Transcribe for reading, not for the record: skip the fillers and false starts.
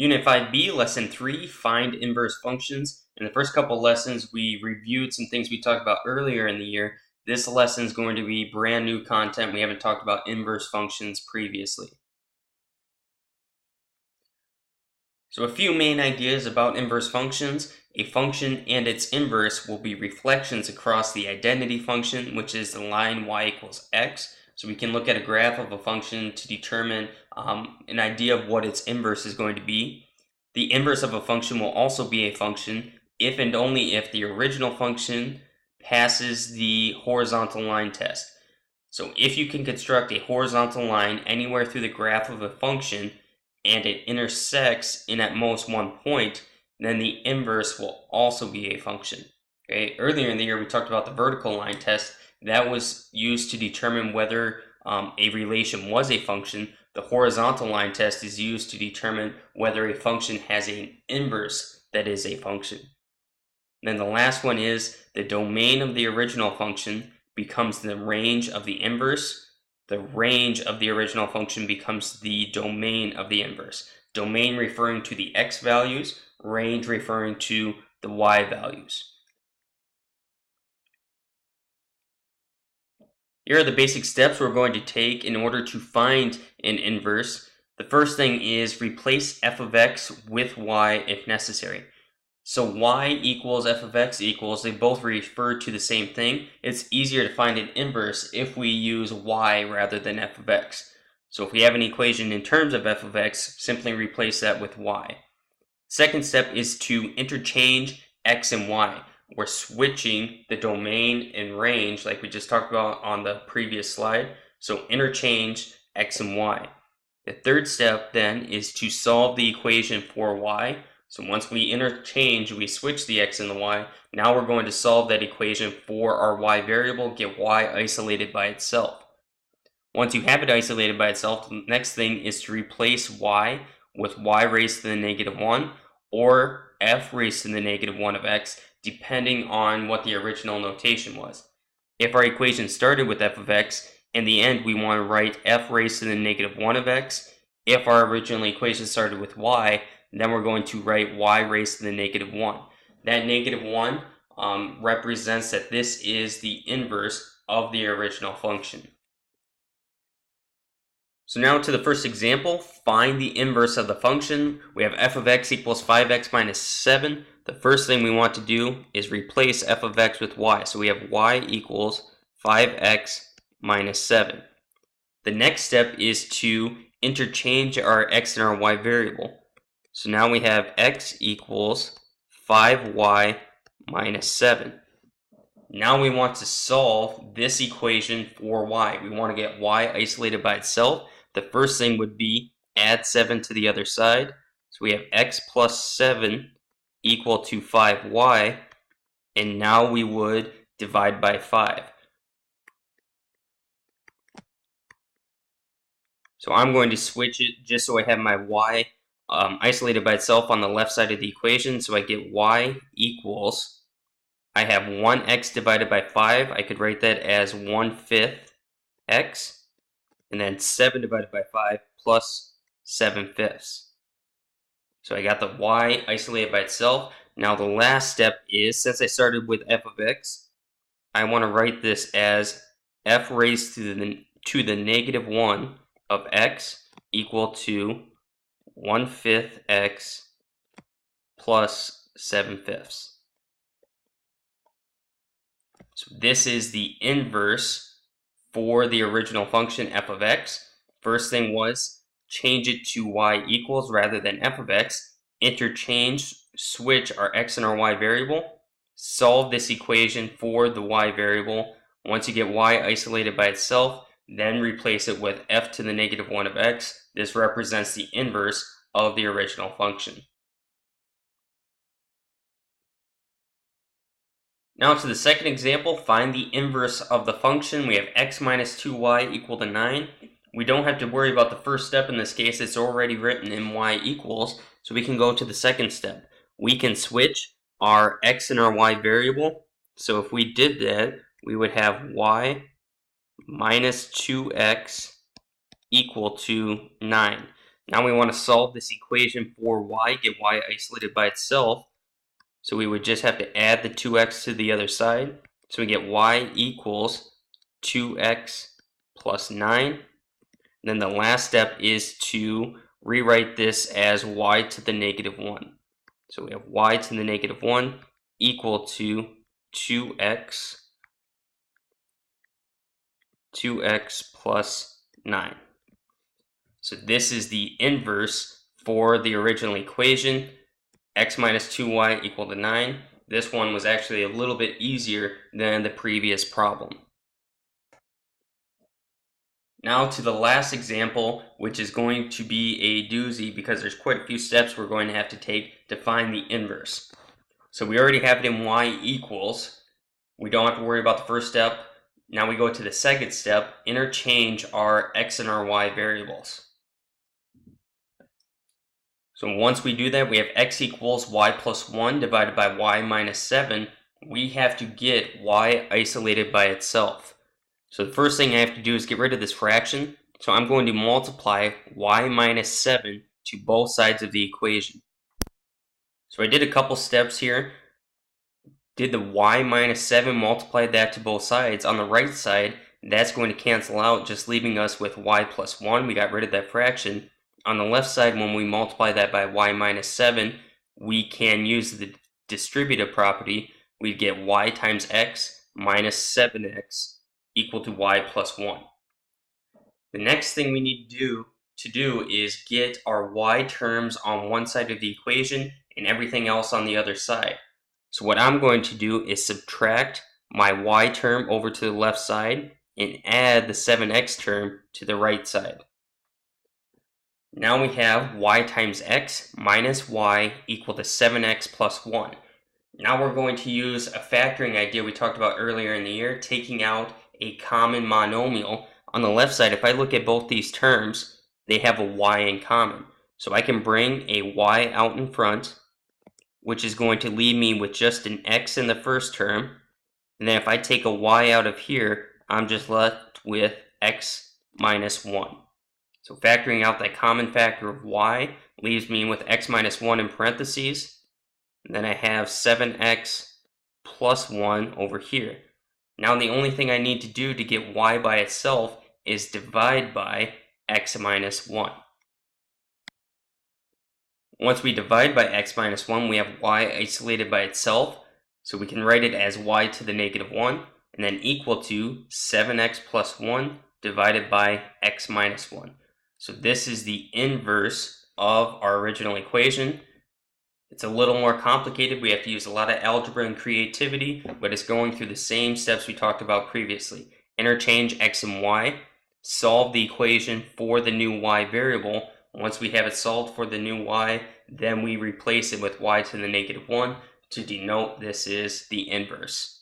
Unit 5B, Lesson 3, Find Inverse Functions. In the first couple lessons, we reviewed some things we talked about earlier in the year. This lesson is going to be brand new content. We haven't talked about inverse functions previously. So a few main ideas about inverse functions. A function and its inverse will be reflections across the identity function, which is the line y equals x. So we can look at a graph of a function to determine an idea of what its inverse is going to be. The inverse of a function will also be a function if and only if the original function passes the horizontal line test. So if you can construct a horizontal line anywhere through the graph of a function and it intersects in at most one point, then the inverse will also be a function. Okay? Earlier in the year, we talked about the vertical line test. That was used to determine whether a relation was a function. The horizontal line test is used to determine whether a function has an inverse that is a function. Then the last one is the domain of the original function becomes the range of the inverse. The range of the original function becomes the domain of the inverse. Domain referring to the x values, range referring to the y values. Here are the basic steps we're going to take in order to find an inverse. The first thing is replace f of x with y if necessary. So y equals f of x equals, they both refer to the same thing. It's easier to find an inverse if we use y rather than f of x. So if we have an equation in terms of f of x, simply replace that with y. Second step is to interchange x and y. We're switching the domain and range like we just talked about on the previous slide. So interchange x and y. The third step then is to solve the equation for y. So once we interchange, we switch the x and the y. Now we're going to solve that equation for our y variable, get y isolated by itself. Once you have it isolated by itself, the next thing is to replace y with y raised to the negative 1 or f raised to the negative 1 of x, depending on what the original notation was. If our equation started with f of x, in the end we want to write f raised to the negative 1 of x. If our original equation started with y, then we're going to write y raised to the negative 1. That negative 1 represents that this is the inverse of the original function. So now to the first example, find the inverse of the function. We have f of x equals 5x minus 7. The first thing we want to do is replace f of x with y. So we have y equals 5x minus 7. The next step is to interchange our x and our y variable. So now we have x equals 5y minus 7. Now we want to solve this equation for y. We want to get y isolated by itself. The first thing would be add 7 to the other side. So we have x plus 7 equal to 5y. And now we would divide by 5. So I'm going to switch it just so I have my y isolated by itself on the left side of the equation. So I get y equals, I have 1x divided by 5. I could write that as 1/5 x. And then 7 divided by 5 plus 7/5. So I got the y isolated by itself. Now the last step is, since I started with f of x, I want to write this as f raised to the negative 1 of x equal to 1/5 x plus 7/5. So this is the inverse for the original function f of x. First thing was change it to y equals rather than f of x. Interchange, switch our x and our y variable. Solve this equation for the y variable. Once you get y isolated by itself, then replace it with f to the negative 1 of x. This represents the inverse of the original function. Now to the second example, find the inverse of the function. We have x minus 2y equal to 9. We don't have to worry about the first step in this case. It's already written in y equals, so we can go to the second step. We can switch our x and our y variable. So if we did that, we would have y minus 2x equal to 9. Now we want to solve this equation for y, get y isolated by itself. So we would just have to add the 2x to the other side. So we get y equals 2x plus 9. And then the last step is to rewrite this as y to the negative 1. So we have y to the negative 1 equal to 2x plus 9. So this is the inverse for the original equation, x minus 2y equal to 9. This one was actually a little bit easier than the previous problem. Now to the last example, which is going to be a doozy because there's quite a few steps we're going to have to take to find the inverse. So we already have it in y equals. We don't have to worry about the first step. Now we go to the second step, interchange our x and our y variables. So once we do that, we have x equals y plus 1 divided by y minus 7. We have to get y isolated by itself. So the first thing I have to do is get rid of this fraction. So I'm going to multiply y minus 7 to both sides of the equation. So I did a couple steps here. Did the y minus 7, multiplied that to both sides. On the right side, that's going to cancel out, just leaving us with y plus 1. We got rid of that fraction. On the left side, when we multiply that by y minus 7, we can use the distributive property. We get y times x minus 7x equal to y plus 1. The next thing we need to do is get our y terms on one side of the equation and everything else on the other side. So what I'm going to do is subtract my y term over to the left side and add the 7x term to the right side. Now we have y times x minus y equal to 7x plus 1. Now we're going to use a factoring idea we talked about earlier in the year, taking out a common monomial. On the left side, if I look at both these terms, they have a y in common. So I can bring a y out in front, which is going to leave me with just an x in the first term. And then if I take a y out of here, I'm just left with x minus 1. So factoring out that common factor of y leaves me with x minus 1 in parentheses. And then I have 7x plus 1 over here. Now the only thing I need to do to get y by itself is divide by x minus 1. Once we divide by x minus 1, we have y isolated by itself. So we can write it as y to the negative 1 and then equal to 7x plus 1 divided by x minus 1. So this is the inverse of our original equation. It's a little more complicated. We have to use a lot of algebra and creativity, but it's going through the same steps we talked about previously. Interchange x and y, solve the equation for the new y variable. Once we have it solved for the new y, then we replace it with y to the negative 1 to denote this is the inverse.